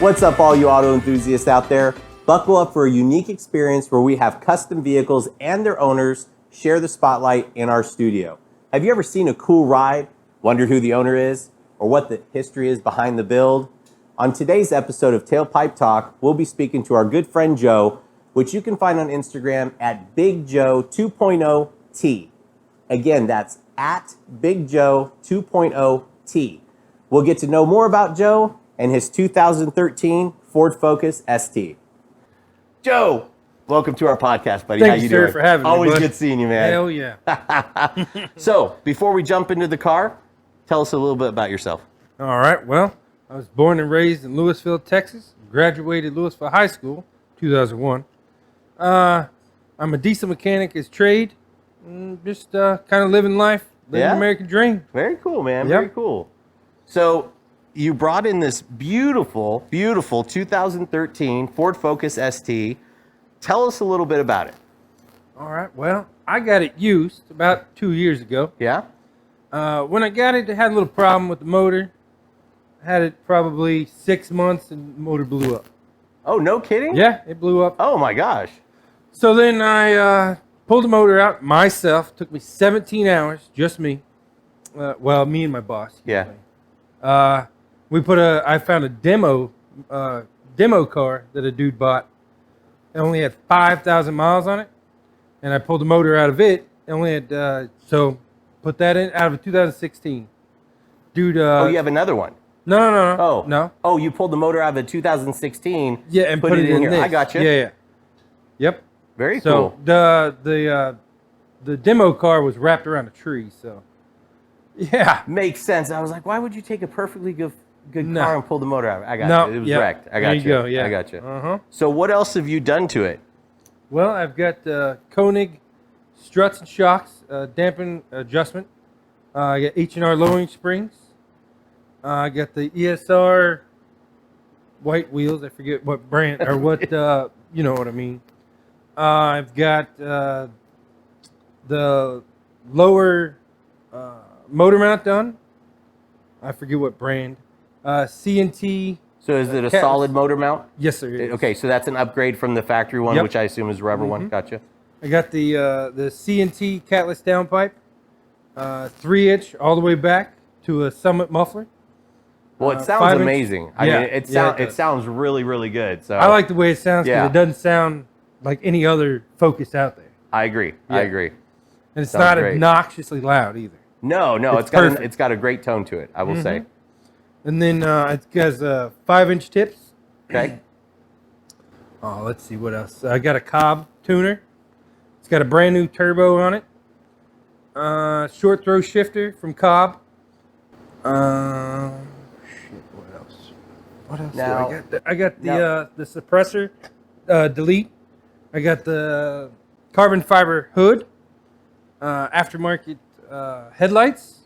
What's up, all you auto enthusiasts out there? Buckle up for a unique experience where we have custom vehicles and their owners share the spotlight in our studio. Have you ever seen a cool ride, wondered who the owner is, or what the history is behind the build? On today's episode of Tailpipe Talk, we'll be speaking to our good friend Joe, which you can find on Instagram at BigJoe2.0T. Again, that's at BigJoe2.0T. We'll get to know more about Joe and his 2013 Ford Focus ST. Joe, welcome to our podcast, buddy. Thank How you sir, doing? for having me. Always Bud. good seeing you, man. Hell yeah. So, before we jump into the car, tell us a little bit about yourself. All right. Well, I was born and raised in Louisville, Texas. Graduated Louisville High School, 2001. I'm a diesel mechanic as trade. Just kind of living life, living the American dream. Very cool, man. Yep. Very cool. So, you brought in this beautiful, beautiful 2013 Ford Focus ST. Tell us a little bit about it. All right. Well, I got it used about 2 years ago. Yeah? When I got it, I had a little problem with the motor. I had it probably 6 months and the motor blew up. Oh, no kidding? Yeah, it blew up. Oh, my gosh. So then I pulled the motor out myself. Took me 17 hours, just me. Well, me and my boss. Yeah. I found a demo car that a dude bought. It only had 5,000 miles on it, and I pulled the motor out of it. It only had so put that in out of a 2016. Dude. Oh, you have another one? No. No. Oh, you pulled the motor out of a 2016. Yeah, and put it in here. this. I got you. Yeah. Yep. Very So cool. the demo car was wrapped around a tree. So yeah. Makes sense. I was like, why would you take a perfectly good No. car and pull the motor out? I got No, you. It was yep. wrecked. I got There you. you go, yeah. I got you. Uh-huh. So what else have you done to it? Well, I've got Koenig struts and shocks, dampen adjustment. I got H&R lowering springs. I got the ESR white wheels. I forget what brand or what, you know what I mean. I've got the lower motor mount done. I forget what brand. C&T. So is it a solid motor mount? Yes, sir. it is. Okay, so that's an upgrade from the factory one, Yep. which I assume is rubber one. Gotcha. I got the C&T catless downpipe, 3-inch all the way back to a Summit muffler. Well, it sounds 5-inch. amazing. I Yeah, mean, it it does. sounds really, really good. So I like the way it sounds because Yeah. it doesn't sound like any other Focus out there, I agree. I Yeah. agree. and it's Sounds not great. obnoxiously loud either. No, It's got perfect. it's got a great tone to it. I will say. And then it has 5-inch tips. Okay. Oh, let's see what else. I got a Cobb tuner. It's got a brand new turbo on it. Short throw shifter from Cobb. What else? What else? Now- I got the suppressor delete. I got the carbon fiber hood. Aftermarket headlights.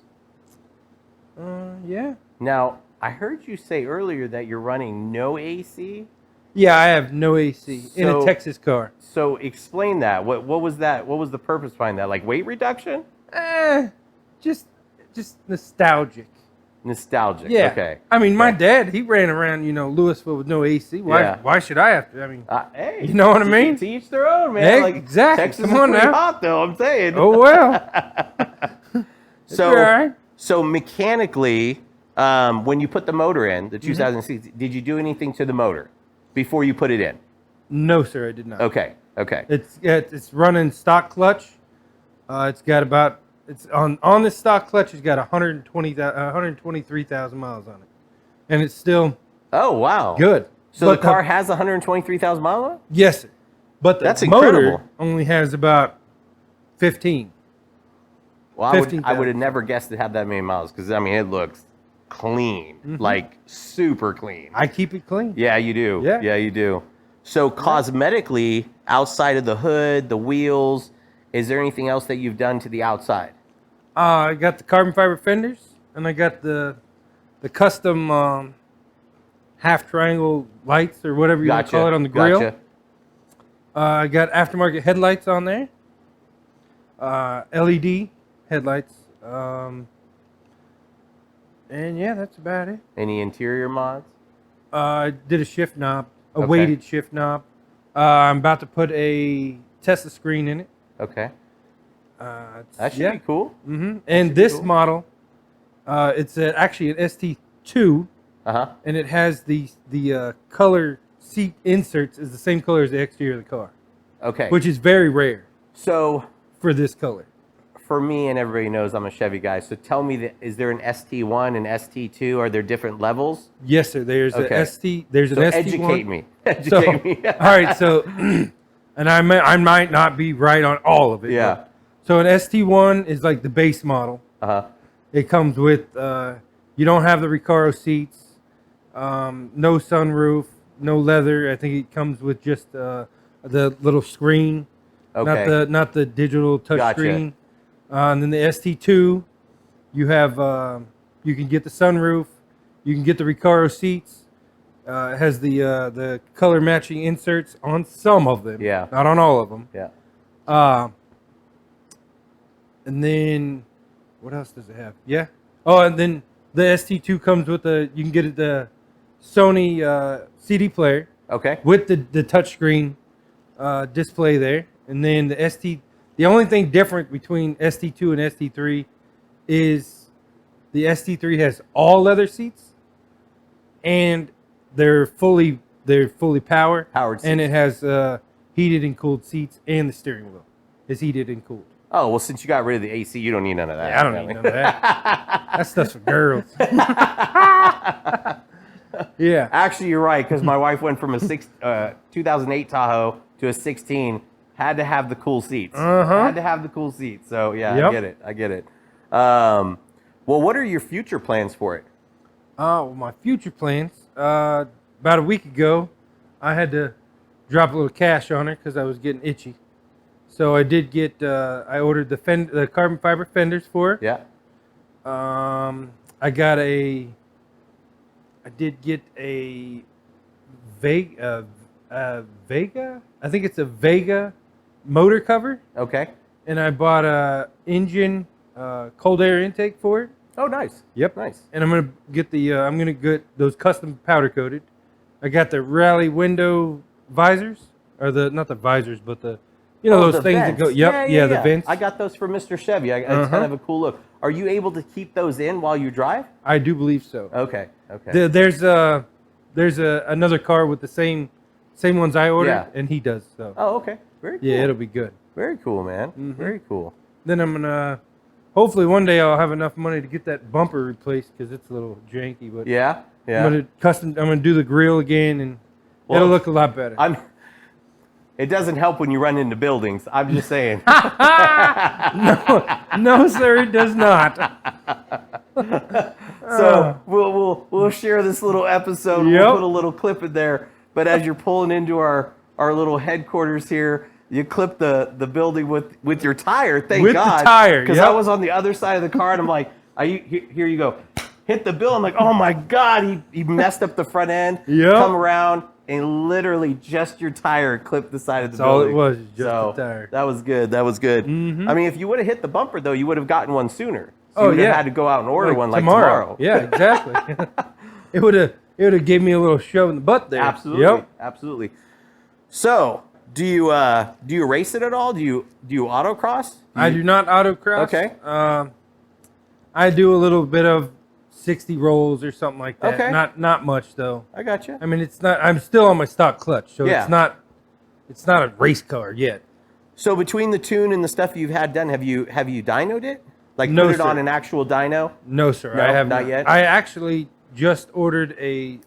Yeah. Now, I heard you say earlier that you're running no AC. Yeah, I have no AC in So- a Texas car. So explain that. What was that? What was the purpose behind that? Like weight reduction? Just nostalgic. Nostalgic. Yeah. Okay. I mean, my Okay. dad, he ran around, Louisville with no AC. Why? Yeah. Why should I have to? I mean, Hey, You know what I mean? To each their own, man. Hey, Like, exactly. Texas Come is on pretty now. hot, though. I'm saying. oh well. So, all right. so mechanically, when you put the motor in, Mm-hmm. the 2006, did you do anything to the motor before you put it in? No, sir, I did not. Okay. Okay. It's running stock clutch. It's got about on this stock clutch. It's got 123,000 miles on it, and it's still Oh wow. good. So But the car has 123,000 miles on it? yes, sir. But the That's motor incredible. only has about 15. Well, I would 15,000. have never guessed it had that many miles because I mean it looks clean, like super clean. I keep it clean. Yeah, you do. Yeah. you do. So cosmetically, outside of the hood, the wheels, is there anything else that you've done to the outside? I got the carbon fiber fenders, and I got the custom half triangle lights or whatever you want to call it on the grill. Gotcha. I got aftermarket headlights on there, LED headlights, and yeah, that's about it. Any interior mods? I did a shift knob, a Okay. weighted shift knob. I'm about to put a Tesla screen in it. Okay. That should yeah. be cool. Mm-hmm. And this cool. model, it's actually an ST2, Uh-huh. and it has the color seat inserts is the same color as the exterior of the car, Okay. which is very rare So for this color. for me, and everybody knows I'm a Chevy guy, so tell me, is there an ST1 and ST2? Are there different levels? Yes, sir. There's Okay. an ST. There's So an ST1. educate me. So, Educate me. all right. So, and I might not be right on all of it. Yeah. but- So an ST1 is like the base model. Uh-huh. It comes with you don't have the Recaro seats, no sunroof, no leather. I think it comes with just the little screen, Okay. not the digital touch Gotcha. screen. And then the ST2, you have you can get the sunroof, you can get the Recaro seats. It has the color matching inserts on some of them, Yeah. not on all of them. Yeah. And then, what else does it have? Yeah. Oh, and then the ST2 comes with you can get the Sony CD player Okay. with the touchscreen display there. And then the only thing different between ST2 and ST3 is the ST3 has all leather seats, and they're fully powered, Powered and seats. it has heated and cooled seats, and the steering wheel is heated and cooled. Oh, well, since you got rid of the AC, you don't need none of that. Yeah, I don't need none of that. That stuff's for girls. Yeah. Actually, you're right, because my wife went from a 2008 Tahoe to a 16, had to have the cool seats. Had to have the cool seats. So, yeah, Yep. I get it. Well, what are your future plans for it? Well, my future plans. About a week ago, I had to drop a little cash on her because I was getting itchy. So I did get. I ordered the carbon fiber fenders for her. Yeah. I did get a Vega. I think it's a Vega motor cover, Okay. and I bought a engine cold air intake for it. Oh, nice. Yep. Nice. And I'm gonna get those custom powder coated. I got the rally window visors, or not the visors, but those the things vents. that go. Yep. Yeah, the vents. I got those from Mr. Chevy. It's kind of a cool look. Are you able to keep those in while you drive? I do believe so. Okay. Okay. There's another car with the same ones I ordered, Yeah. and he does. So Oh, okay. Very cool. yeah, it'll be good. Very cool, man. Very cool. Then I'm gonna. Hopefully one day I'll have enough money to get that bumper replaced because it's a little janky. But Yeah. Yeah. I'm gonna do the grill again, and Well, it'll look a lot better. It doesn't help when you run into buildings. I'm just saying. No, sir, it does not. So we'll share this little episode. Yep. We'll put a little clip in there. But as you're pulling into our little headquarters here, you clip the building with your tire. Thank With the God. tire, Because yep. I was on the other side of the car, and I'm like, here you go. Hit the bill. I'm like, oh my God, he messed up the front end. Yep. Come around. And literally just your tire clipped the side of the That's all building. it was, just the tire. That was good. That was good. Mhm. I mean, if you would have hit the bumper, though, you would have gotten one sooner. So Oh, you would have yeah. had to go out and order one like tomorrow. tomorrow. Yeah, exactly. It would have gave me a little shove in the butt there. Absolutely. Yep. Absolutely. So, do you race it at all? Do you autocross? I do not autocross. Okay. I do a little bit of 60 rolls or something like that. Okay. Not much though. I got you. I mean, it's not. I'm still on my stock clutch, so Yeah. it's not a race car yet. So between the tune and the stuff you've had done, have you dynoed it? Like No, put it sir. on an actual dyno? No, sir. No, I have not yet? I actually just ordered a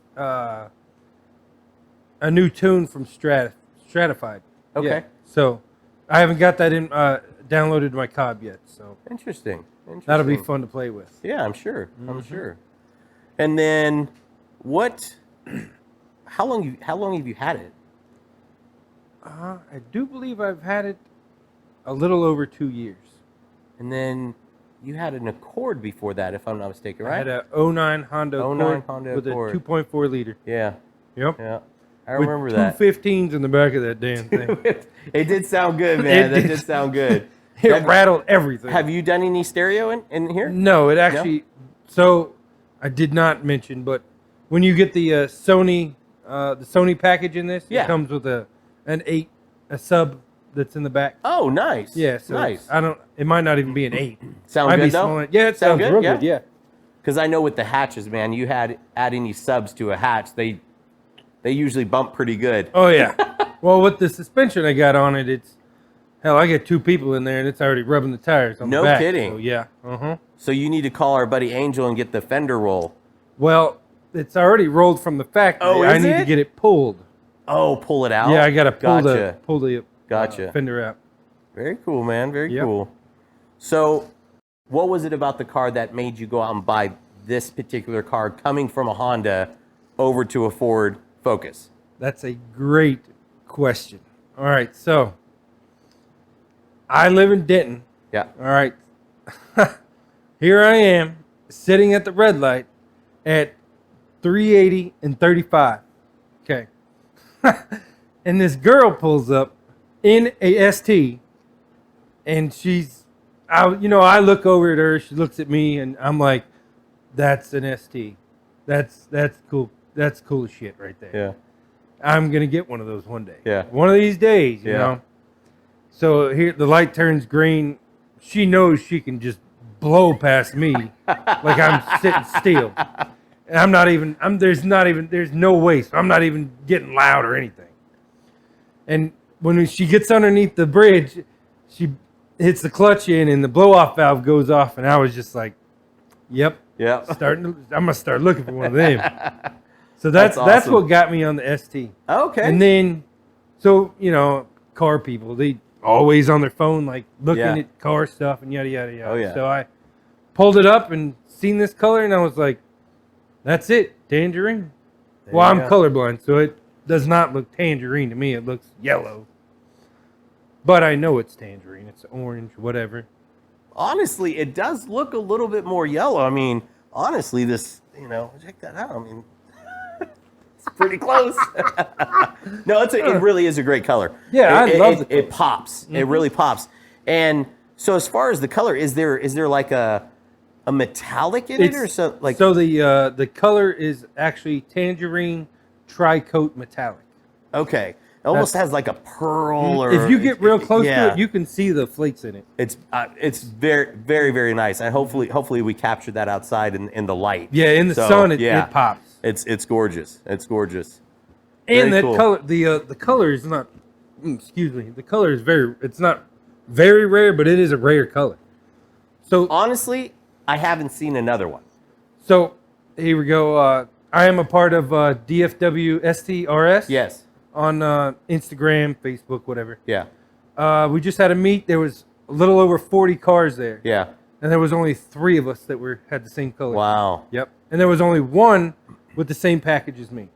new tune from Stratified. Okay. Yeah. So I haven't got that in downloaded to my Cobb yet. So Interesting. that'll be fun to play with. Yeah, I'm sure. I'm sure. And then, how long have you had it? I do believe I've had it a little over 2 years. And then you had an Accord before that, if I'm not mistaken, I right? had a 09 Honda 09 Accord Honda with Accord. a 2.4 liter. Yeah, Yep. yeah. I With remember two that. 15s in the back of that damn thing. It did sound good, man. That did sound good. It rattled everything. Have you done any stereo in here? No, it actually. So I did not mention, but when you get the Sony package in this, Yeah. it comes with a sub that's in the back. Oh, nice. Yeah, so nice. it might not even be an 8. Sound Might good be though? smaller. Yeah, it Sound sounds good? real Yeah? good. Yeah. Because I know with the hatches, man, you add any subs to a hatch, they usually bump pretty good. Oh yeah. Well, with the suspension I got on it, it's hell. I get 2 people in there, and it's already rubbing the tires on No the back. kidding. So, yeah. So you need to call our buddy Angel and get the fender roll. Well, it's already rolled from the factory. Oh, I is need it? to get it pulled. Oh, pull it out? Yeah, I got to pull Gotcha. the Gotcha. fender out. Very cool, man. Very Yep. cool. So what was it about the car that made you go out and buy this particular car coming from a Honda over to a Ford Focus? That's a great question. All right, so I live in Denton. Yeah. All right. Here I am sitting at the red light at 380 and 35. Okay. And this girl pulls up in a ST, and I look over at her, she looks at me, and I'm like, that's an ST. That's cool. That's cool as shit right there. Yeah. I'm going to get one of those one day. Yeah. One of these days, you Yeah. know. So here the light turns green. She knows she can just blow past me like I'm sitting still. And there's no way. So I'm not even getting loud or anything. And when she gets underneath the bridge, she hits the clutch in and the blow-off valve goes off, and I was just like, yep. Yeah. I'm gonna start looking for one of them. So that's awesome. what got me on the ST. Okay. And then, so car people, they always on their phone, like looking Yeah. at car stuff and yada yada yada. Oh, yeah. So I pulled it up and seen this color, and I was like, that's it, tangerine. Well, I'm you go. colorblind, so it does not look tangerine to me. It looks yellow. But I know it's tangerine. It's orange, whatever. Honestly, it does look a little bit more yellow. I mean, honestly, this, check that out. I mean, it's pretty close. No, it really is a great color. Yeah, I love it. It pops. Mm-hmm. It really pops. And so as far as the color, is there like a metallic in it or so? Like, so the color is actually tangerine tricoat metallic. okay. It almost has like a pearl, or if you get real close yeah. to it, you can see the flakes in it. It's very, very, very nice, and hopefully we capture that outside in the light. Yeah, in the sun, it pops. It's gorgeous. It's gorgeous. And Very that cool. color, the color is not. Excuse me. The color is it's not very rare, but it is a rare color. So Honestly, I haven't seen another one. So here we go. I am a part of DFW STRS. Yes. On Instagram, Facebook, whatever. Yeah. We just had a meet. There was a little over 40 cars there. Yeah. And there was only 3 of us that had the same color. Wow. Yep. And there was only 1 with the same package as me.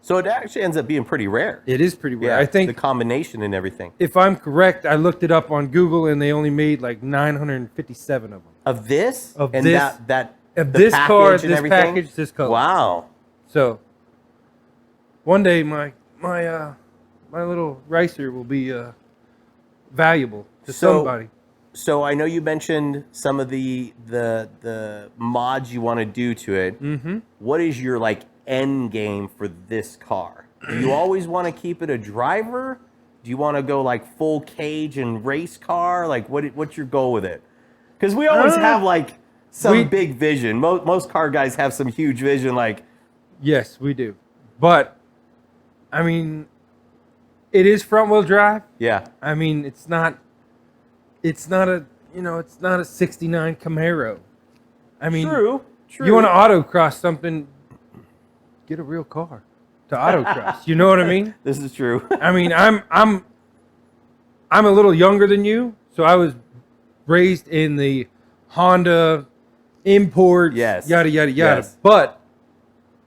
So it actually ends up being pretty rare. It is pretty rare. Yeah, I think the combination and everything. if I'm correct, I looked it up on Google, and they only made like 957 of them. Of this? Of and this- that Of the this package car, and this everything? package, this color. Wow. So one day my little racer will be valuable to somebody. So I know you mentioned some of the mods you want to do to it. Mm-hmm. What is your end game for this car? Do you always want to keep it a driver? Do you want to go full cage and race car? What's your goal with it? Because we always have some big vision. Most car guys have some huge vision. Yes, we do. But I mean, it is front wheel drive. Yeah. I mean, it's not a it's not a '69 Camaro. I mean, True. You want to autocross something? Get a real car to autocross. You know what I mean? This is true. I mean, I'm a little younger than you, so I was raised in the Honda imports, Yes. yada yada yada. Yes. But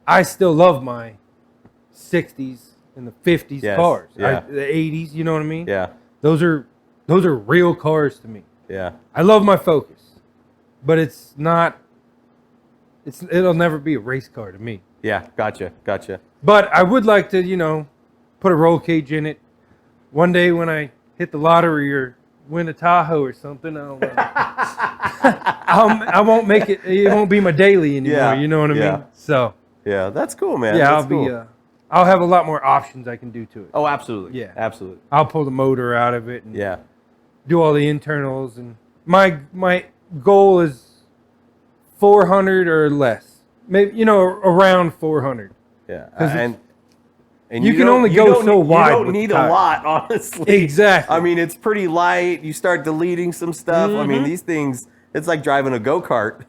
I still love my '60s and the '50s Yes. cars, Yeah. the '80s. You know what I mean? Yeah. Those are real cars to me. Yeah. I love my Focus, but it's not. It'll never be a race car to me. Yeah. Gotcha. But I would like to, put a roll cage in it. One day when I hit the lottery or win a Tahoe or something, I won't make it. It won't be my daily anymore. Yeah, You know what I yeah. mean? So Yeah, that's cool, man. Yeah, That's cool. I'll have a lot more options I can do to it. Oh, absolutely. Yeah. Absolutely. I'll pull the motor out of it and Yeah. do all the internals, and my goal is 400 or less. Maybe around 400. Yeah. 'Cause And you can only go so wide. You don't with the need a tire. lot, honestly. Exactly. I mean, it's pretty light. You start deleting some stuff. I mean, these things, it's like driving a go-kart.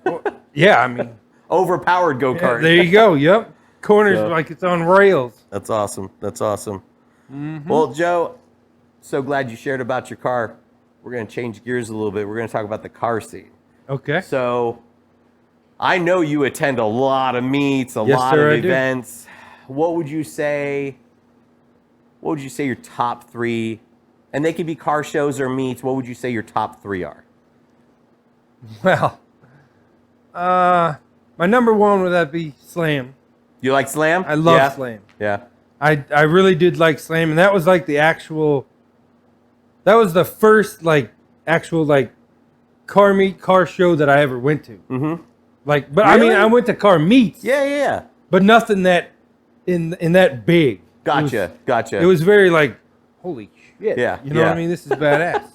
Yeah, I mean, Overpowered go-kart. there you go. Yep. Corners like it's on rails. That's awesome. That's awesome. Well, Joe, so glad you shared about your car. We're going to change gears a little bit. We're going to talk about the car scene. Okay. So I know you attend a lot of meets, a Yes, lot sir, of I do. events. What would you say your top 3, and they could be car shows or meets, what would you say your top 3 are? Well, my number one would that be Slam. You like Slam? I love Slam. Yeah. I really did like Slam, and that was like that was the first actual car meet, car show that I ever went to. Mm-hmm. But I mean, Really? I went to car meets. Yeah. But nothing that in that big. Gotcha. It was very holy shit. Yeah, You know what I mean? This is badass.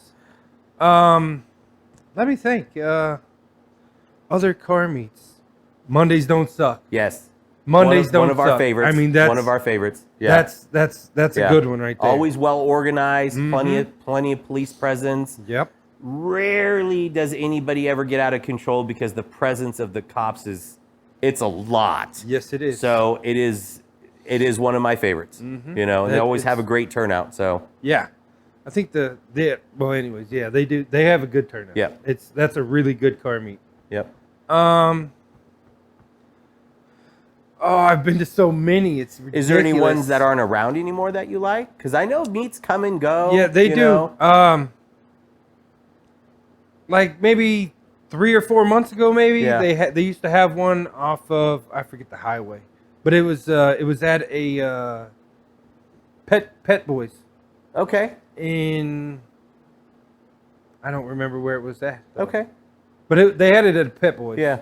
Let me think. Other car meets. Mondays don't suck. Yes. Mondays don't One of our suck. favorites. I mean, that's one of our favorites. Yeah. That's a good one right there. Always well organized, plenty of police presence. Yep. Rarely does anybody ever get out of control because the presence of the cops it's a lot. Yes, it is. So it is one of my favorites. And they always have a great turnout. So Yeah. I think anyways, yeah, they do. They have a good turnout. Yeah. That's a really good car meet. yep. I've been to so many. It's ridiculous. Is there any ones that aren't around anymore that you like? Because I know meets come and go. Yeah, they you do. know? Like maybe 3 or 4 months ago, maybe Yeah. they used to have one off of, I forget the highway, but it was at a Pet Boys Okay. in, I don't remember where it was at. though. Okay. But they had it at Pet Boys. Yeah.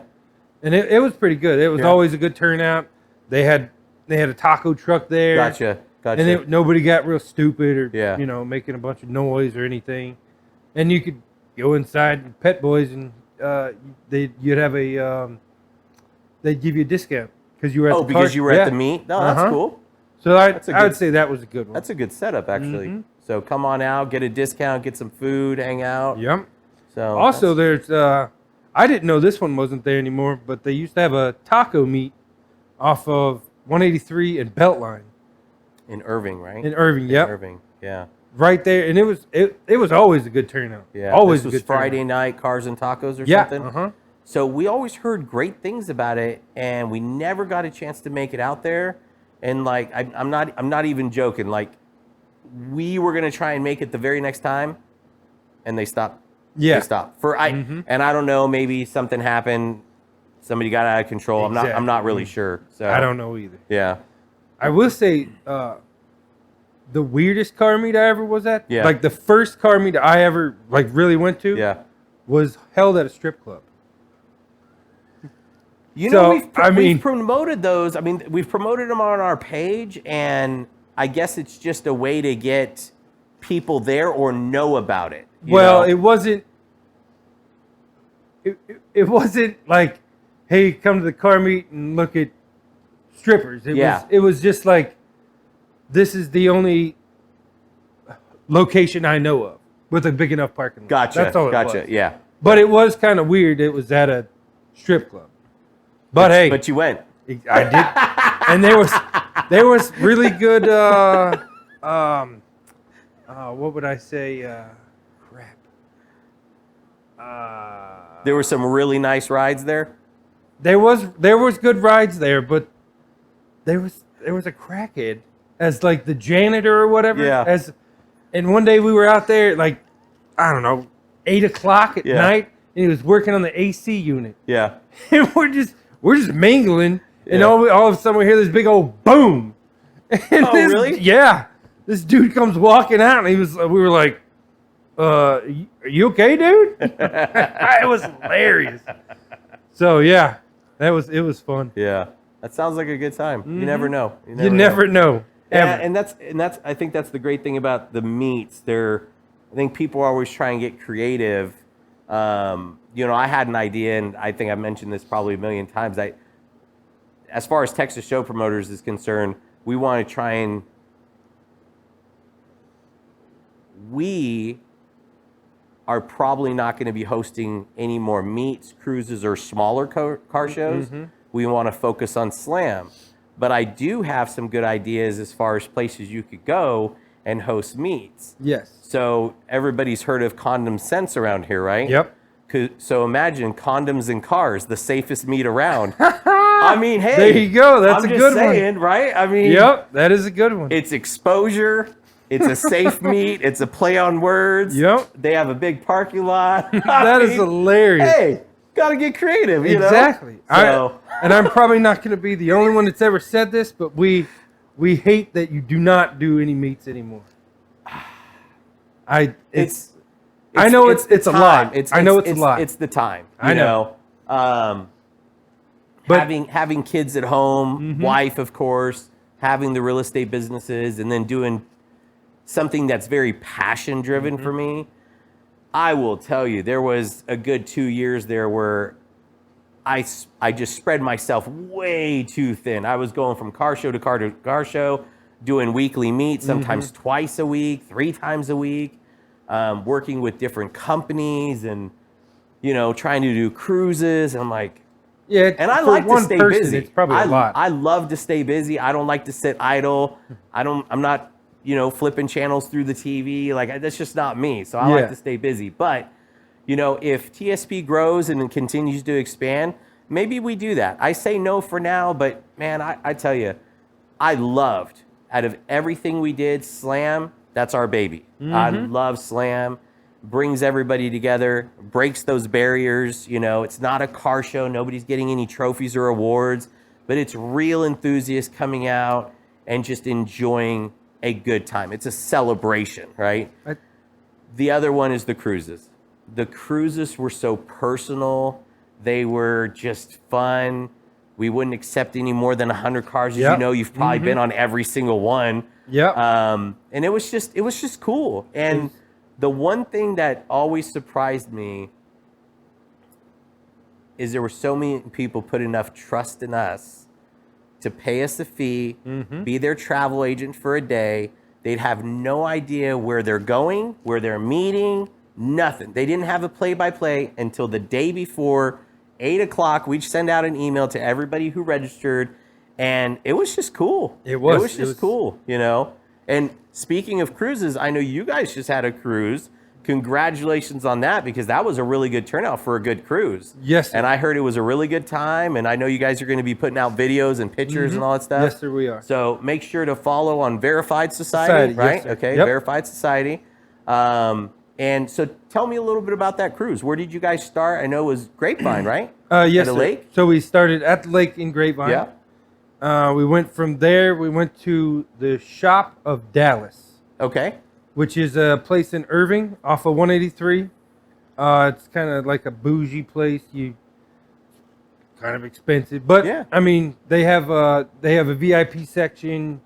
And it was pretty good. It was Yeah. always a good turnout. They had a taco truck there. Gotcha. And nobody got real stupid or Yeah. making a bunch of noise or anything. And you could go inside Pet Boys and you'd have they'd give you a discount because you were at because you were at the meet? No, that's cool. So I That's a would good- say that was a good one. That's a good setup, actually. So come on out, get a discount, get some food, hang out. Yep. So Also, there's I didn't know this one wasn't there anymore, but they used to have a taco meet off of 183 and Beltline in Irving, right? in Irving. Yep. Irving, yeah. Right there, and it was always a good turnout. Yeah. Always This a was good Friday turnout. night, cars and tacos or Yeah. something. So we always heard great things about it, and we never got a chance to make it out there. And I'm not even joking. Like, we were gonna try and make it the very next time, and they stopped. Yeah. They stopped and I don't know. Maybe something happened. Somebody got out of control. I'm not really sure. So I don't know either. Yeah. I will say the weirdest car meet I ever was at, Yeah. like the first car meet I ever really went to, Yeah. was held at a strip club. You know, So, we've promoted those. I mean, we've promoted them on our page, and I guess it's just a way to get people there or know about it. you know? It wasn't. It wasn't like, hey, come to the car meet and look at strippers. It was just like, this is the only location I know of with a big enough parking lot. Gotcha. That's all it Gotcha. was. Yeah. But it was kind of weird. It was at a strip club. But hey, But you went. I did, and there was really good. What would I say? Crap. There were some really nice rides there. There was good rides there, but there was a crackhead as like the janitor or whatever. Yeah. And one day we were out there like, I don't know, 8 o'clock at Yeah. night, and he was working on the AC unit. Yeah. And we're just mingling, and Yeah. all of a sudden we hear this big old boom. And Really? Yeah. This dude comes walking out, and we were like, are you okay, dude? It was hilarious. So yeah, it was fun. Yeah. That sounds like a good time. You never know. You never know. Yeah, Ever. and that's I think that's the great thing about the meats. I think people are always trying to get creative. I had an idea, and I think I've mentioned this probably a million times. As far as Texas Show Promoters is concerned, we want to try and we are probably not going to be hosting any more meets, cruises, or smaller car shows. We want to focus on Slam. But I do have some good ideas as far as places you could go and host meets. Yes. So everybody's heard of Condom Sense around here, right? Yep. So imagine condoms in cars, the safest meet around. I mean, hey. There you go. That's I'm a just good saying, one. right? I mean. Yep, that is a good one. It's exposure. It's a safe meet. It's a play on words. Yep. They have a big parking lot. That is hilarious. Hey, gotta get creative, you know? Exactly. So. And I'm probably not going to be the only one that's ever said this, but we hate that you do not do any meets anymore. I know it's a lot. I know it's a lot. It's the time. I know. But having kids at home, wife, of course, having the real estate businesses, and then doing something that's very passion driven for me. I will tell you, there was a good 2 years there where I just spread myself way too thin. I was going from car show to car show, doing weekly meets, sometimes twice a week, 3 times a week, working with different companies and, trying to do cruises. And I'm like, yeah, and I like to stay busy. It's probably a lot. I love to stay busy. I don't like to sit idle. I'm not, flipping channels through the TV. Like, that's just not me. So I like to stay busy. But, if TSP grows and continues to expand, maybe we do that. I say no for now, but man, I tell you, I loved, out of everything we did, Slam, that's our baby. I love Slam. Brings everybody together, breaks those barriers. It's not a car show. Nobody's getting any trophies or awards, but it's real enthusiasts coming out and just enjoying a good time. It's a celebration, right? The other one is the cruises. The cruises were so personal. They were just fun. We wouldn't accept any more than 100 cars. As you know, you've probably been on every single one. Yep. And it was just cool. And the one thing that always surprised me is there were so many people put enough trust in us to pay us a fee, be their travel agent for a day. They'd have no idea where they're going, where they're meeting, nothing. They didn't have a play-by-play until the day before, 8 o'clock. We'd send out an email to everybody who registered, and it was just cool. It was just cool, And speaking of cruises, I know you guys just had a cruise. Congratulations on that, because that was a really good turnout for a good cruise. Yes, sir. And I heard it was a really good time, and I know you guys are going to be putting out videos and pictures and all that stuff. Yes, sir, we are. So make sure to follow on Verified Society, right? Yes, okay, Verified Society. And so tell me a little bit about that cruise. Where did you guys start? I know it was Grapevine, right? Yes, at the lake? So we started at the lake in Grapevine. Yeah. We went from there. We went to the Shop of Dallas. Okay. Which is a place in Irving off of 183. It's kind of like a bougie place. Kind of expensive, but yeah. I mean, they have a VIP section.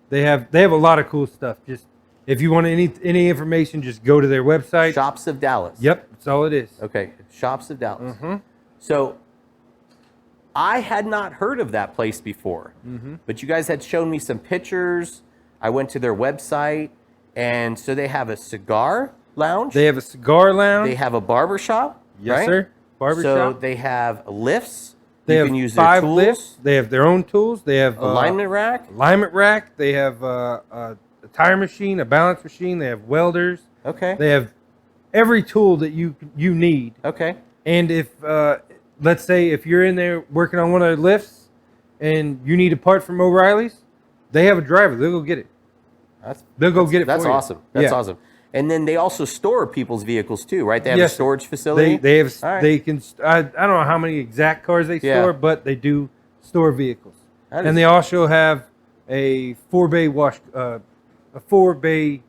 They have a lot of cool stuff. Just if you want any information, just go to their website. Shops of Dallas. Yep, that's all it is. Okay, Shops of Dallas. So I had not heard of that place before, but you guys had shown me some pictures. I went to their website. And so they have a cigar lounge. They have a cigar lounge. They have a barber shop. Yes, right? sir. Barber so shop. they have lifts. They you have can use 5 their tools. lifts. They have their own tools. They have alignment rack. Alignment rack. They have a tire machine, a balance machine. They have welders. Okay. They have every tool that you need. Okay. And if let's say if you're in there working on one of their lifts and you need a part from O'Reilly's, they have a driver. They'll go get it. They'll go get it for you. That's awesome. That's awesome. And then they also store people's vehicles too, right? They have a storage facility. They have. Right. They can. I don't know how many exact cars they store, but they do store vehicles. And they also have a 4-bay wash. A 4 bays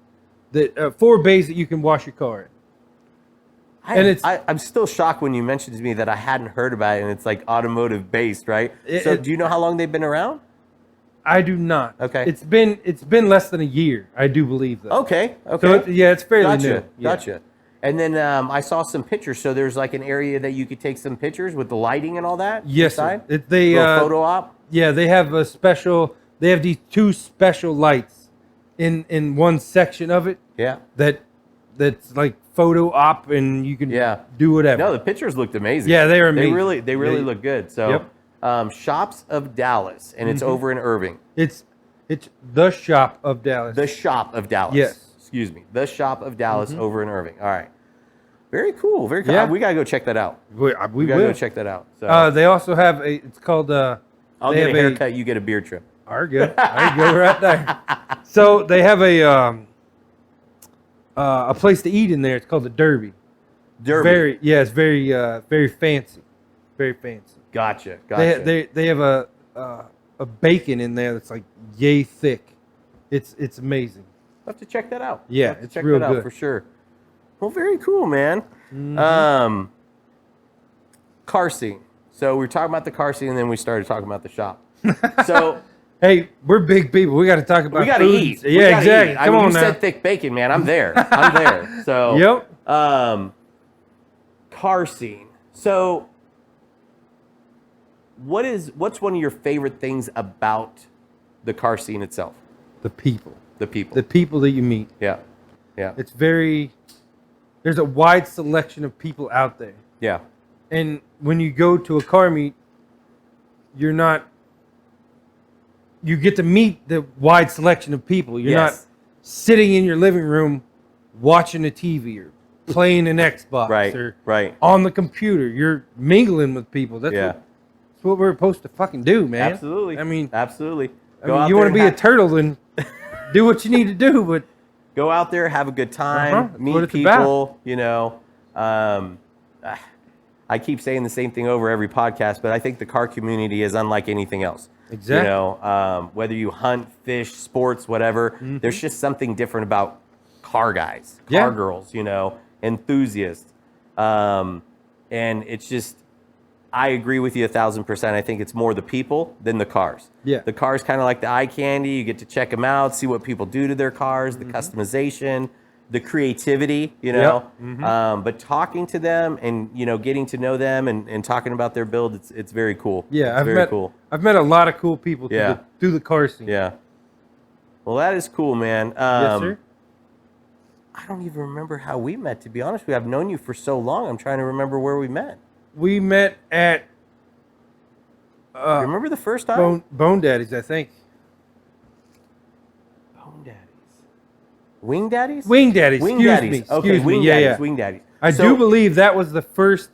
that you can wash your car in. I'm still shocked when you mentioned to me that I hadn't heard about it, and it's like automotive based, right? So do you know how long they've been around? I do not. Okay. It's been less than a year, I do believe, though. Okay. So it's fairly new. Gotcha. And then I saw some pictures. So there's like an area that you could take some pictures with the lighting and all that. Yes, inside? sir. They photo op. Yeah, they have a special. They have these 2 special lights in one section of it. Yeah. That's like photo op, and you can do whatever. No, the pictures looked amazing. Yeah, they're amazing. They really look good. So, Shops of Dallas, and it's over in Irving. It's the Shop of Dallas. The Shop of Dallas. Yes. Excuse me. The Shop of Dallas over in Irving. All right. Very cool. Very cool. Yeah. We gotta go check that out. We gotta will go check that out. So they also have it's called I'll get a haircut. You get a beer trip. Are good. There you go, right there. So they have a place to eat in there. It's called the Derby. Derby. It's very fancy. Very fancy. Gotcha. They have a bacon in there that's like yay thick. It's amazing. I'll have to check that out. Yeah, it's real that out good for sure. Well, very cool, man. Car scene. So we were talking about the car scene, and then we started talking about the shop. So hey, we're big people. We got to talk about. We got to eat. Yeah, exactly. Come on you now. said thick bacon, man. I'm there. I'm there. So yep. Car scene. So what's one of your favorite things about the car scene itself? The people. The people. The people that you meet. Yeah. It's there's a wide selection of people out there. Yeah. And when you go to a car meet, you get to meet the wide selection of people. You're not sitting in your living room watching a TV or playing an Xbox or on the computer. You're mingling with people. That's what we're supposed to fucking do, man. Absolutely. I mean, absolutely. You want to be a turtle, then do what you need to do, but go out there, have a good time, meet people. About. You know, I keep saying the same thing over every podcast, but I think the car community is unlike anything else. Exactly. You know, whether you hunt, fish, sports, whatever, there's just something different about car guys, car girls, you know, enthusiasts. And it's just, I agree with you 1,000%. I think it's more the people than the cars. Yeah. The cars kind of like the eye candy. You get to check them out, see what people do to their cars, the customization, the creativity, you know. But talking to them and, you know, getting to know them and talking about their build, it's very cool. Yeah, it's very cool. I've met a lot of cool people through the car scene. Yeah. Well, that is cool, man. Yes, sir. I don't even remember how we met, to be honest. I've known you for so long. I'm trying to remember where we met. We met at remember the first time? Bone Daddies, I think. Bone Daddies. Wing Daddies? Wing Daddies. Wing Excuse Daddies. me. Okay, Excuse Wing me. Daddies. Yeah. Wing Daddies. I do believe that was the first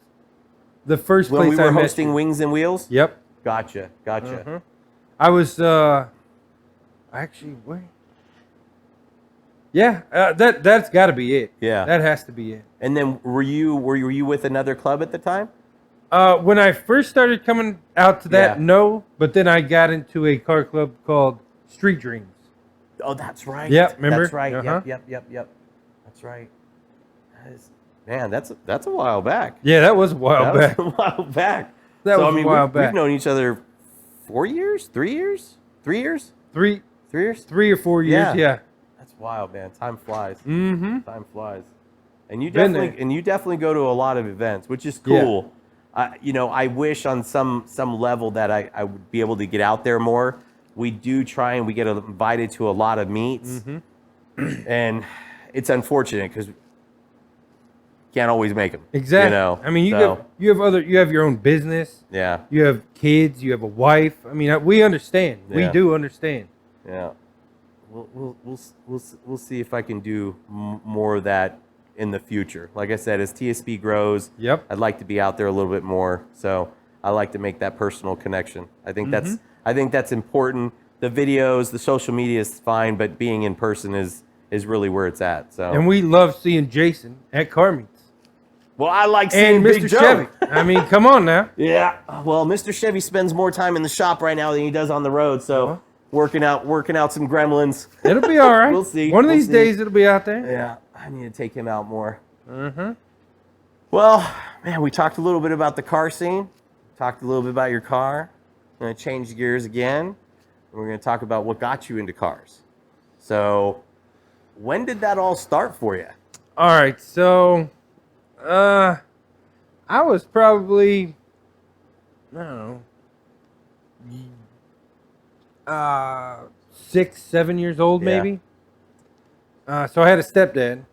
place when we were I met hosting you. Wings and Wheels? Yep. Gotcha. I was actually wait. Yeah, that's got to be it. Yeah. That has to be it. And then were you with another club at the time? When I first started coming out to that, no. But then I got into a car club called Street Dreams. Oh, that's right. Yep, remember? That's right. Yep. That's right. Man, that's a while back. Yeah, that was a while back. That was a while back. That was a while back. We've known each other 4 years? 3 years? 3 years? 3 years? 3 or 4 years, yeah. That's wild, man. Time flies. Mm-hmm. Time flies. And you definitely go to a lot of events, which is cool. You know, I wish on some level that I would be able to get out there more. We do try and we get invited to a lot of meets. And it's unfortunate because can't always make them. Exactly. You know? I mean, you have your own business. Yeah. You have kids. You have a wife. I mean, we understand. Yeah. We do understand. Yeah. We'll see if I can do more of that in the future. Like I said, as TSP grows, I'd like to be out there a little bit more. So I like to make that personal connection. I think that's important. The videos, the social media is fine, but being in person is really where it's at. So and we love seeing Jason at car meets. Well, I like seeing Big Mr. Joe. Chevy. I mean, come on now. Yeah. Well, Mr. Chevy spends more time in the shop right now than he does on the road. So working out some gremlins. It'll be all right. We'll see. One of these days it'll be out there. Yeah. I need to take him out more. Well, man, we talked a little bit about the car scene. Talked a little bit about your car. I'm going to change gears again. And we're going to talk about what got you into cars. So, when did that all start for you? All right, so I was probably, I don't know, 6, 7 years old, maybe. So I had a stepdad,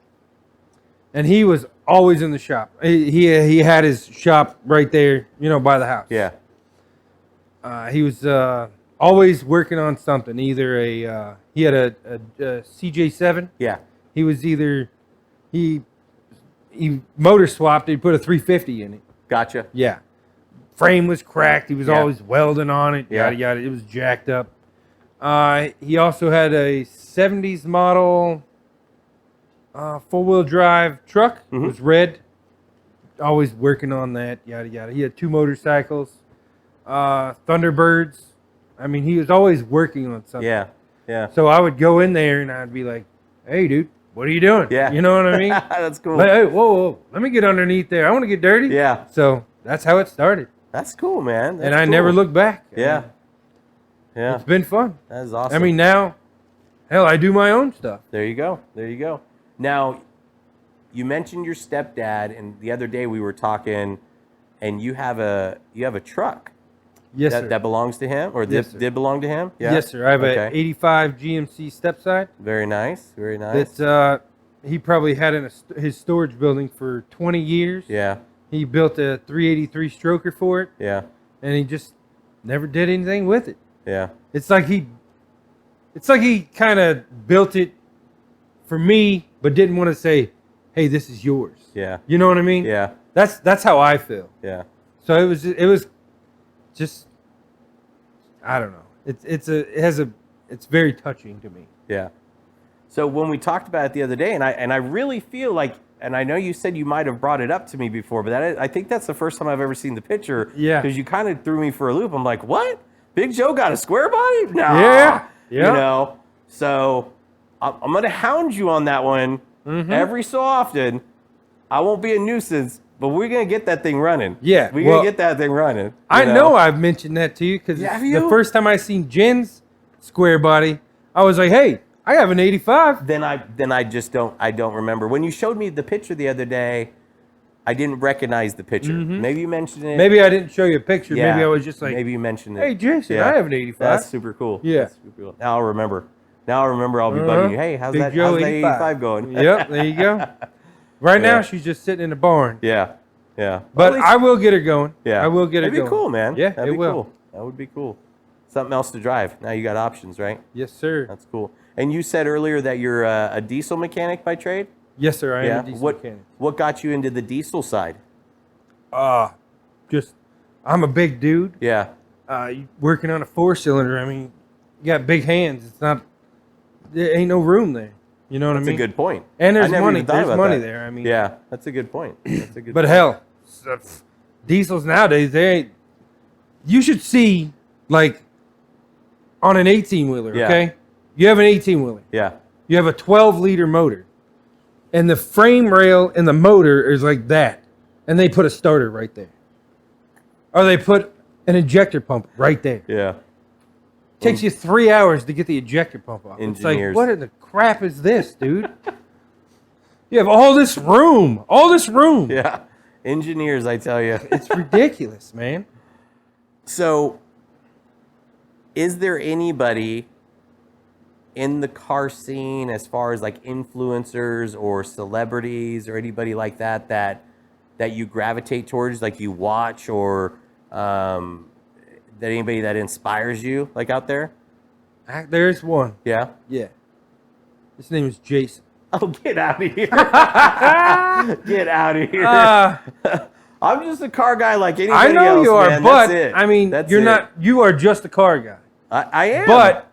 and he was always in the shop. He had his shop right there, by the house. Yeah. He was always working on something. Either he had a CJ7. Yeah. He was either he motor swapped. He put a 350 in it. Gotcha. Yeah. Frame was cracked. He was always welding on it. Yeah. Yada yada. It was jacked up. He also had a 70s model 4-wheel drive truck. It was red. Always working on that. Yada yada. He had 2 motorcycles. Thunderbirds. I mean, he was always working on something. Yeah. Yeah. So I would go in there and I'd be like, "Hey, dude, what are you doing?" Yeah. You know what I mean? That's cool. Like, hey, whoa, let me get underneath there. I want to get dirty. Yeah. So that's how it started. That's cool, man. That's and I cool. never looked back. Yeah. Yeah. It's been fun. That is awesome. I mean, now, hell, I do my own stuff. There you go. There you go. Now, you mentioned your stepdad, and the other day we were talking, and you have a truck. Yes, sir. That belongs to him, or Yes, sir. did belong to him? Yeah? Yes, sir. I have a 85 GMC stepside. Very nice. Very nice. That he probably had in his storage building for 20 years. Yeah. He built a 383 stroker for it. Yeah. And he just never did anything with it. Yeah. It's like he kind of built it for me, but didn't want to say, "Hey, this is yours." Yeah. You know what I mean? Yeah. That's how I feel. Yeah. So it was just, I don't know. It's very touching to me. Yeah. So when we talked about it the other day, and I really feel like, and I know you said you might have brought it up to me before, but I think that's the first time I've ever seen the picture. Yeah. Because you kind of threw me for a loop. I'm like, what? Big Joe got a square body? No. Yeah. Yeah. You know. So I'm gonna hound you on that one every so often. I won't be a nuisance, but we're gonna get that thing running. Yeah, We're gonna get that thing running. I know I've mentioned that to you because Have the you? first time I seen Jen's square body, I was like, "Hey, I have an 85." Then I just don't remember. When you showed me the picture the other day, I didn't recognize the picture. Maybe you mentioned it. Maybe I didn't show you a picture. Yeah. Maybe I was just like, maybe you mentioned it. "Hey, Jason, Yeah. I have an 85." That's super cool. Yeah. That's super cool. Now I'll remember. I'll be bugging you. Hey, how's Big that Joe 85 going? Yep, there you go. Right now, she's just sitting in the barn. Yeah. Yeah. But At least- I will get her going. yeah. I will get her That'd going. be cool, man. Yeah, That'd it be will. cool. That would be cool. Something else to drive. Now you got options, right? Yes, sir. That's cool. And you said earlier that you're a diesel mechanic by trade? Yes, sir. I yeah. am a diesel mechanic. What got you into the diesel side? Just, I'm a big dude. Yeah. Working on a 4-cylinder. I mean, you got big hands. It's not. There ain't no room there. You know what I That's mean? a good point. And there's I never money. even thought There's about money that. there. I mean, Yeah, that's a good point. That's a good but point. hell, diesels nowadays, they ain't. You should see, like, on an 18-wheeler, Yeah. okay? You have an 18-wheeler. Yeah. You have a 12-liter motor. And the frame rail and the motor is like that. And they put a starter right there. Or they put an ejector pump right there. Yeah. Takes you 3 hours to get the ejector pump off. It's like, Engineers. what in the crap is this, dude? You have all this room. All this room. Yeah. Engineers, I tell you. It's ridiculous, man. So, is there anybody in the car scene, as far as like influencers or celebrities or anybody like that that you gravitate towards, like you watch, or that anybody that inspires you, like out there? There's one. Yeah. Yeah. His name is Jason. Oh, get out of here! Get out of here! I'm just a car guy like anybody I know else, you are, man. but That's it. I mean, That's you're it. not. You are just a car guy. I am. But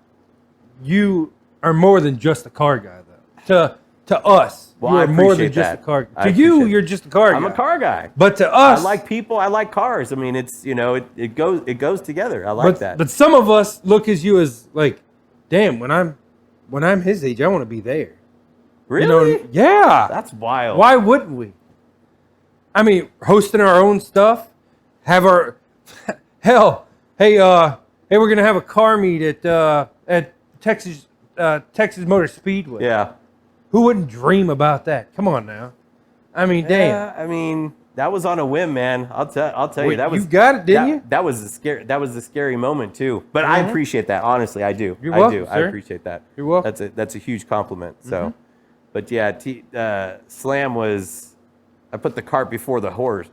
you are more than just a car guy, though. To us, Well, you I are more than appreciate just that. a car guy. I To you, appreciate you're just a car guy. I'm a car guy. But to I us, like people. I like cars. I mean, it's it goes together. I like that. But some of us look at you as like, damn. When I'm his age, I want to be there. Really? You know, yeah. That's wild. Why wouldn't we? I mean, hosting our own stuff, have our hell. Hey, we're gonna have a car meet at Texas Motor Speedway. Yeah. Who wouldn't dream about that? Come on now. I mean, damn. Yeah, I mean, that was on a whim, man. I'll tell you, Wait, that was. you got it, didn't you? That was a scary moment too. But I appreciate that. Honestly, I do. You're I welcome, do. sir. I appreciate that. You're welcome. That's a huge compliment. So, but yeah, Slam was. I put the cart before the horse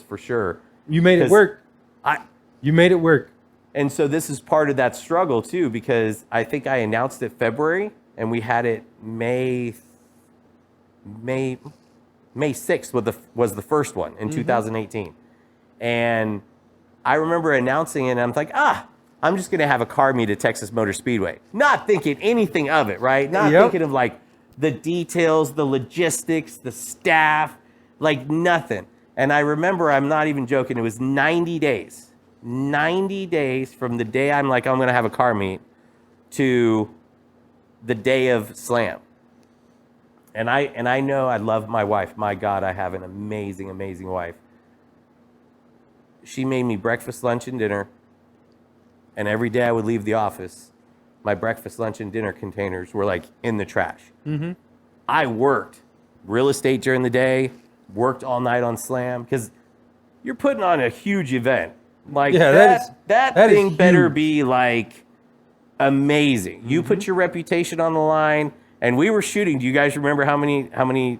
for sure. You made it work. You made it work. And so this is part of that struggle too, because I think I announced it February and we had it May 6th was the first one in 2018. And I remember announcing it and I'm like, I'm just going to have a car meet at Texas Motor Speedway. Not thinking anything of it, right? Not thinking of like the details, the logistics, the staff, like nothing. And I remember, I'm not even joking, it was 90 days. 90 days from the day I'm like, I'm going to have a car meet to the day of Slam. And I know I love my wife. My God, I have an amazing, amazing wife. She made me breakfast, lunch, and dinner. And every day I would leave the office, my breakfast, lunch, and dinner containers were like in the trash. I worked real estate during the day, worked all night on Slam, because you're putting on a huge event. Like that thing better be like amazing. You put your reputation on the line, and we were shooting. Do you guys remember how many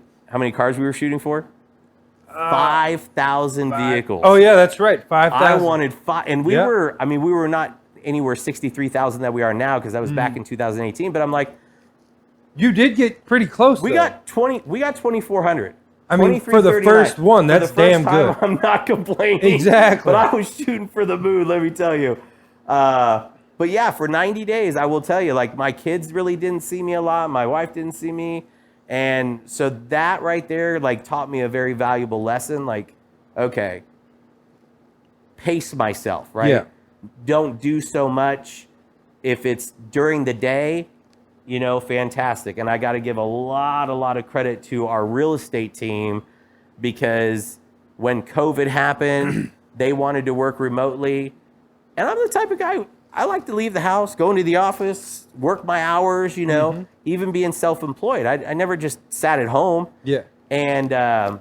cars we were shooting for? 5,000 vehicles. Oh yeah, that's right. 5,000. I wanted 5, and we were not anywhere 63,000 that we are now, because that was back in 2018. But I'm like, you did get pretty close. We got 2,400. I mean, for the first one, that's damn good. I'm not complaining. Exactly. But I was shooting for the moon, let me tell you. But yeah, for 90 days, I will tell you, like, my kids really didn't see me a lot. My wife didn't see me. And so that right there, like, taught me a very valuable lesson. Like, okay, pace myself, right? Yeah. Don't do so much. If it's during the day, you know, fantastic. And I got to give a lot of credit to our real estate team, because when COVID happened, they wanted to work remotely. And I'm the type of guy, I like to leave the house, go into the office, work my hours, you know, even being self-employed. I never just sat at home. Yeah. And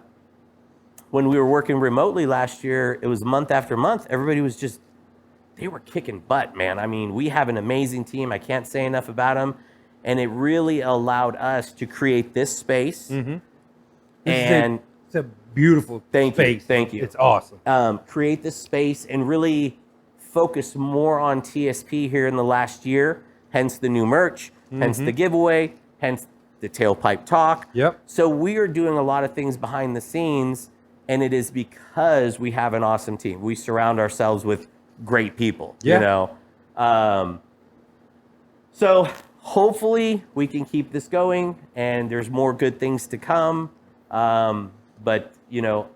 when we were working remotely last year, it was month after month. Everybody was just, they were kicking butt, man. I mean, we have an amazing team. I can't say enough about them. And it really allowed us to create this space. And it's a beautiful space. Thank you. It's awesome. Create this space and really focus more on TSP here in the last year. Hence the new merch, hence the giveaway, hence the Tailpipe Talk. Yep. So we are doing a lot of things behind the scenes, and it is because we have an awesome team. We surround ourselves with great people, you know. So hopefully we can keep this going, and there's more good things to come. But, you know,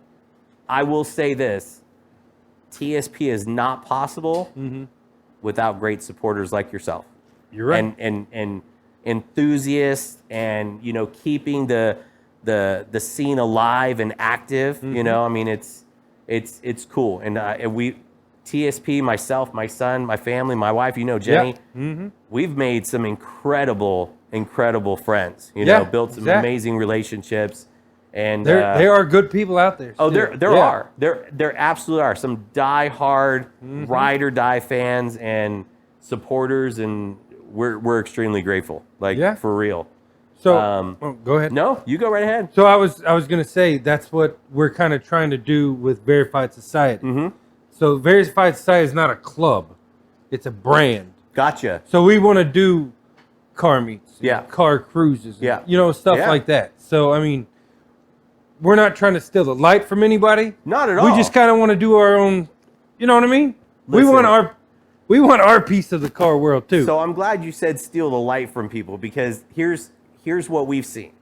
I will say this. TSP is not possible without great supporters like yourself. You're right. And enthusiasts, and, you know, keeping the scene alive and active. You know, I mean, it's cool. And we, TSP, myself, my son, my family, my wife, you know, Jenny, we've made some incredible friends, you know, built some amazing relationships. And there are good people out there. Oh, there absolutely are some die-hard ride or die fans and supporters, and we're extremely grateful, like for real. So go ahead. No, you go right ahead. So I was gonna say that's what we're kind of trying to do with Verified Society. So Verified Society is not a club; it's a brand. Gotcha. So we want to do car meets, car cruises, you know, stuff like that. So I mean, we're not trying to steal the light from anybody. Not at all. We just kind of want to do our own. You know what I mean? Listen, we want our piece of the car world too. So I'm glad you said steal the light from people, because here's what we've seen.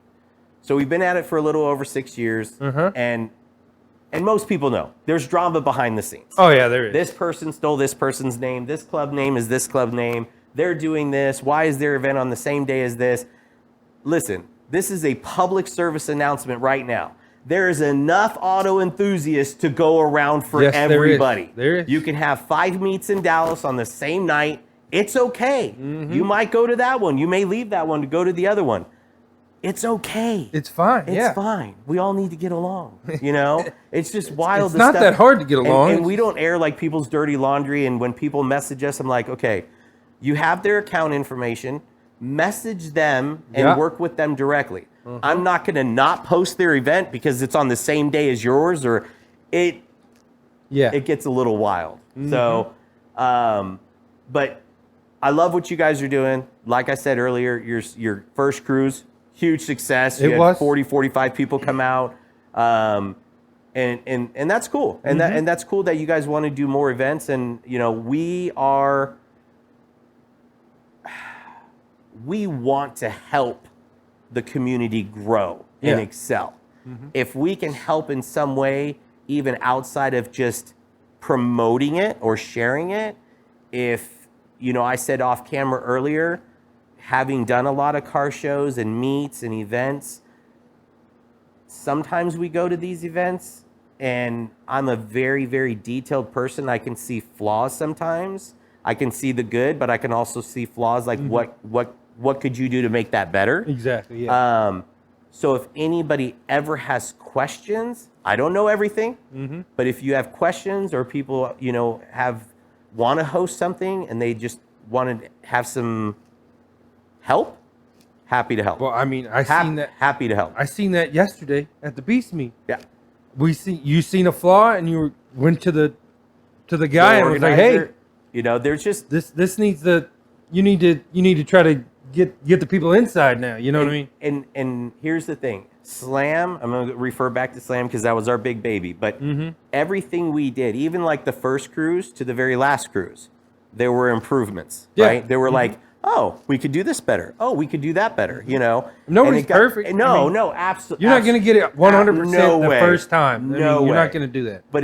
So we've been at it for a little over 6 years, and most people know there's drama behind the scenes. Oh yeah, there is. This person stole this person's name. This club name is this club name. They're doing this. Why is their event on the same day as this? Listen, this is a public service announcement right now. there's enough auto enthusiasts to go around for Yes, everybody. There is. You can have 5 meets in Dallas on the same night. It's okay. You might go to that one. You may leave that one to go to the other one. It's okay. It's fine. It's fine. We all need to get along. You know, it's just wild. It's not that hard to get along. And we don't air like people's dirty laundry. And when people message us, I'm like, okay, you have their account information. Message them and work with them directly. I'm not going to not post their event because it's on the same day as yours, or it gets a little wild. So, but I love what you guys are doing. Like I said earlier, your first cruise, huge success. You had 40, 45 people come out. And that's cool. And that's cool that you guys want to do more events. And, you know, we want to help the community grow and excel. If we can help in some way, even outside of just promoting it or sharing it, if, you know, I said off camera earlier, having done a lot of car shows and meets and events, sometimes we go to these events and I'm a very, very detailed person. I can see flaws sometimes. I can see the good, but I can also see flaws, like what could you do to make that better? Exactly, yeah. So if anybody ever has questions, I don't know everything, but if you have questions or people, you know, want to host something and they just want to have some help, happy to help. Well, I mean, seen that. Happy to help. I seen that yesterday at the Beast Meet. Yeah. You seen a flaw and you went to the guy and was like, hey, you know, there's just this needs you need to try to get the people inside now. You know what I mean? And here's the thing. Slam, I'm going to refer back to Slam because that was our big baby. But everything we did, even like the first cruise to the very last cruise, there were improvements, right? There were like, oh, we could do this better. Oh, we could do that better, you know? Nobody's perfect. No, absolutely. You're not going to get it 100% the first time. You're not going to do that. But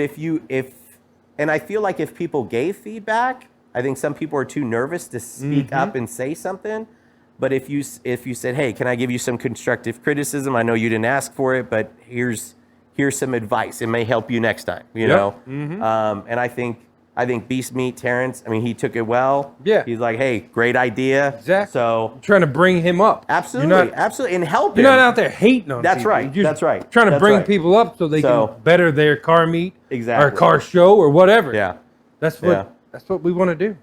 and I feel like if people gave feedback, I think some people are too nervous to speak up and say something. But if you said, hey, can I give you some constructive criticism? I know you didn't ask for it, but here's some advice. It may help you next time, you know? And I think Beast Meat, Terrence, I mean, he took it well. Yeah. He's like, hey, great idea. Exactly. So I'm trying to bring him up. Absolutely. Absolutely. And help him. You're not out there hating on That's people. right. That's right. Trying to bring people up so they can better their car meet or car show or whatever. Yeah. That's what we want to do.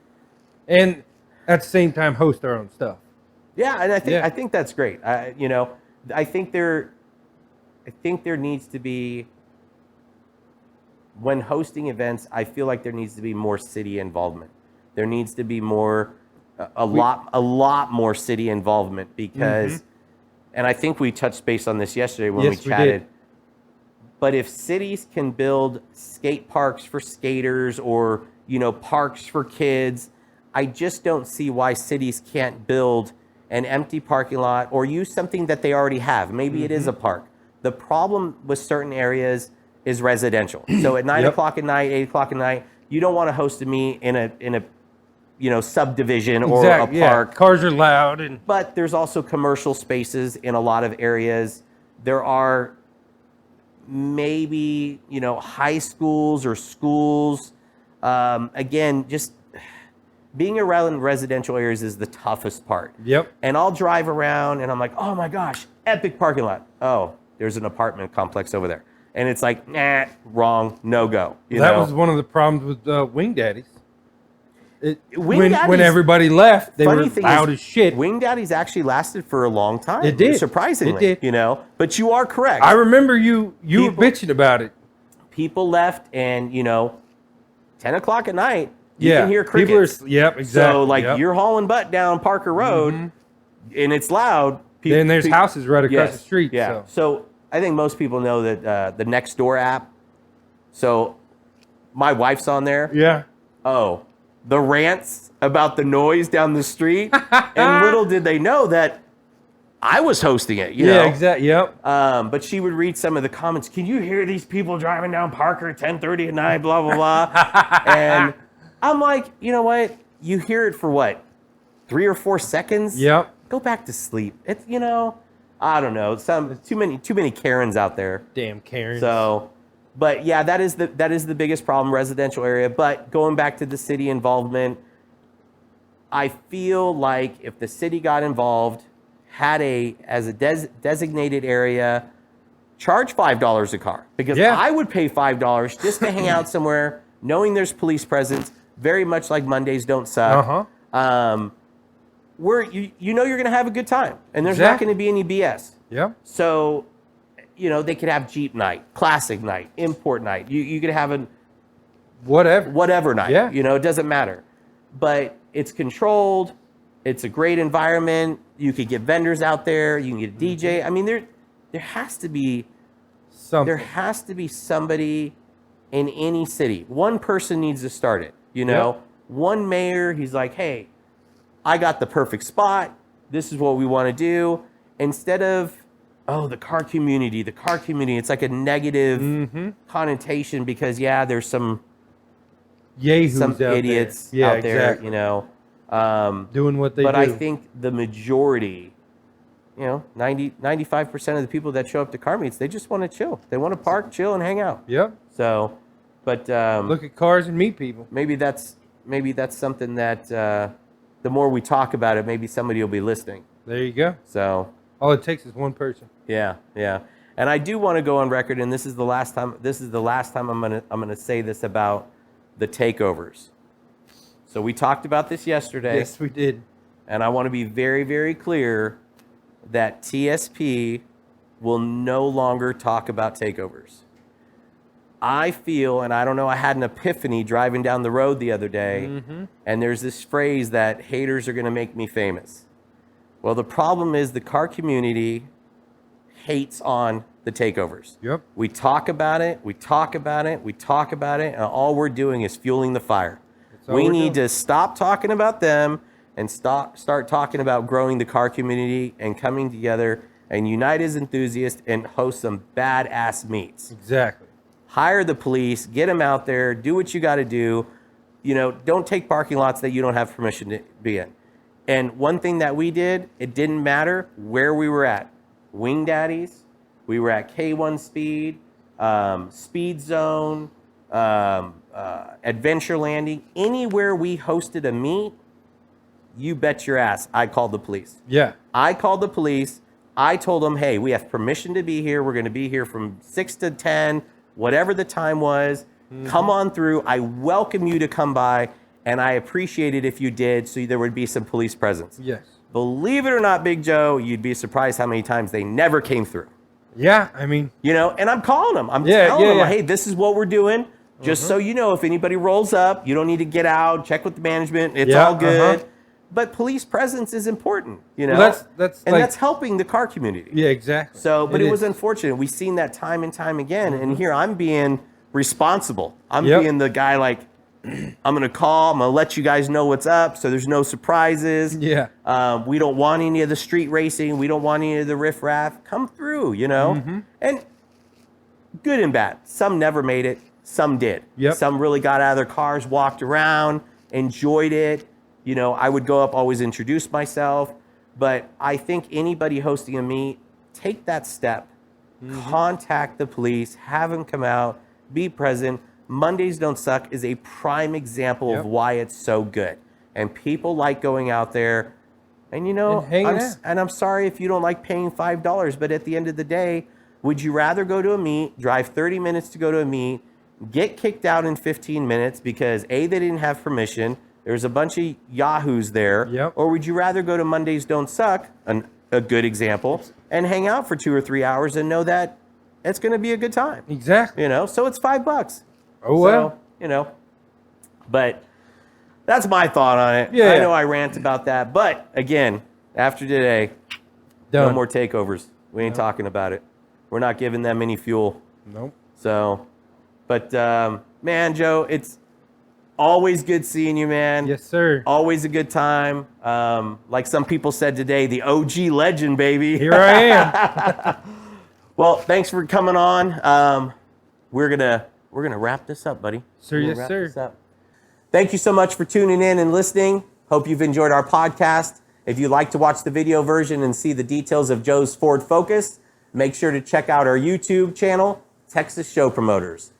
And at the same time, host our own stuff. Yeah, and I think that's great. You know, I think there needs to be, when hosting events, I feel like there needs to be more city involvement. There needs to be a lot more city involvement because, and I think we touched base on this yesterday when we chatted. But if cities can build skate parks for skaters or, you know, parks for kids, I just don't see why cities can't build an empty parking lot or use something that they already have. Maybe it is a park. The problem with certain areas is residential. So at 9 o'clock at night, 8 o'clock at night, you don't want to host a meet in a you know, subdivision or a park. Yeah. Cars are loud. But there's also commercial spaces in a lot of areas. There are maybe, you know, high schools or schools. Again, just being around residential areas is the toughest part. Yep. And I'll drive around and I'm like, oh my gosh, epic parking lot. Oh, there's an apartment complex over there. And it's like, nah, wrong, no go. That was one of the problems with Wing Daddies. When everybody left, they were loud as shit. Wing Daddies actually lasted for a long time. It did. Surprisingly. It did. You know, but you are correct. I remember you were bitching about it. People left and, you know, 10 o'clock at night, you can hear crickets. Exactly. So, like, you're hauling butt down Parker Road, and it's loud. Then there's houses right across the street. Yeah. So I think most people know that the Nextdoor app. So my wife's on there. Yeah. Oh, the rants about the noise down the street. And little did they know that I was hosting it. You know? Exactly. Yep. But she would read some of the comments. Can you hear these people driving down Parker at 10:30 at night? Blah blah blah. And I'm like, you know what? You hear it for what? 3 or 4 seconds? Yep. Go back to sleep. It's, you know, I don't know, too many Karens out there. Damn Karens. So, but yeah, that is the biggest problem, residential area. But going back to the city involvement, I feel like if the city got involved, had as a designated area, charge $5 a car, because I would pay $5 just to hang out somewhere, knowing there's police presence. Very much like Mondays Don't Suck. Where you know you're going to have a good time, and there's not going to be any BS. Yeah. So, they could have Jeep night, classic night, import night. You could have a whatever night. Yeah. It doesn't matter, but it's controlled. It's a great environment. You could get vendors out there. You can get a DJ. I mean, there has to be something. There has to be somebody in any city. One person needs to start it. One mayor. He's like, hey, I got the perfect spot. This is what we want to do. Instead of, the car community. It's like a negative connotation because, there's some idiots out there, doing what they do. But I think the majority, 95% of the people that show up to car meets, they just want to chill. They want to park, chill, and hang out. Yep. So, but look at cars and meet people. Maybe that's something that the more we talk about it, maybe somebody will be listening. There you go. So all it takes is one person. Yeah. And I do want to go on record, and this is the last time I'm gonna say this about the takeovers. So we talked about this yesterday. Yes, we did. And I want to be very, very clear that TSP will no longer talk about takeovers. I feel, and I don't know, I had an epiphany driving down the road the other day, and there's this phrase that haters are going to make me famous. Well, the problem is the car community hates on the takeovers. Yep. We talk about it, and all we're doing is fueling the fire. We need to stop talking about them and start talking about growing the car community and coming together and unite as enthusiasts and host some badass meets. Exactly. Hire the police, get them out there, do what you got to do. Don't take parking lots that you don't have permission to be in. And one thing that we did, it didn't matter where we were at. Wing Daddies, we were at K1 Speed, Speed Zone, Adventure Landing. Anywhere we hosted a meet, you bet your ass I called the police. Yeah. I called the police. I told them, hey, we have permission to be here. We're going to be here from 6 to 10, whatever the time was. Come on through. I welcome you to come by, and I appreciate it if you did, so there would be some police presence. Yes. Believe it or not, Big Joe, you'd be surprised how many times they never came through. Yeah, I mean. And I'm calling them. I'm telling them, hey, this is what we're doing. Just so you know, if anybody rolls up, you don't need to get out, check with the management. It's all good. But police presence is important, Well, that's helping the car community. Yeah, exactly. So, but it was unfortunate. We've seen that time and time again. And here I'm being responsible. I'm being the guy like, I'm going to call. I'm going to let you guys know what's up so there's no surprises. Yeah. We don't want any of the street racing. We don't want any of the riffraff. Come through, And good and bad. Some never made it. Some did. Yep. Some really got out of their cars, walked around, enjoyed it. I would go up, always introduce myself. But I think anybody hosting a meet, take that step. Contact the police. Have them come out. Be present. Mondays Don't Suck is a prime example of why it's so good. And people like going out there. And I'm sorry if you don't like paying $5, but at the end of the day, would you rather go to a meet, drive 30 minutes to go to a meet, get kicked out in 15 minutes because A, they didn't have permission, there's a bunch of yahoos there, or would you rather go to Mondays Don't Suck, a good example, and hang out for 2 or 3 hours and know that it's going to be a good time? Exactly. So it's $5. Oh, well. So, but that's my thought on it. Yeah. I know I rant about that, but again, after today, no more takeovers. We ain't talking about it. We're not giving them any fuel. Nope. So, but man, Joe, it's always good seeing you, man. Yes, sir. Always a good time. Like some people said today, the OG legend, baby. Here I am. Well, thanks for coming on. We're gonna wrap this up, buddy. Sir, yes, sir. Thank you so much for tuning in and listening. Hope you've enjoyed our podcast. If you'd like to watch the video version and see the details of Joe's Ford Focus, make sure to check out our YouTube channel, Texas Show Promoters.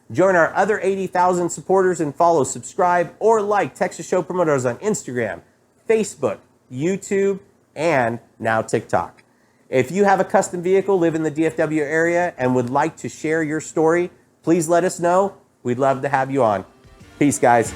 Join our other 80,000 supporters and follow, subscribe, or like Texas Show Promoters on Instagram, Facebook, YouTube, and now TikTok. If you have a custom vehicle, live in the DFW area, and would like to share your story, please let us know. We'd love to have you on. Peace, guys.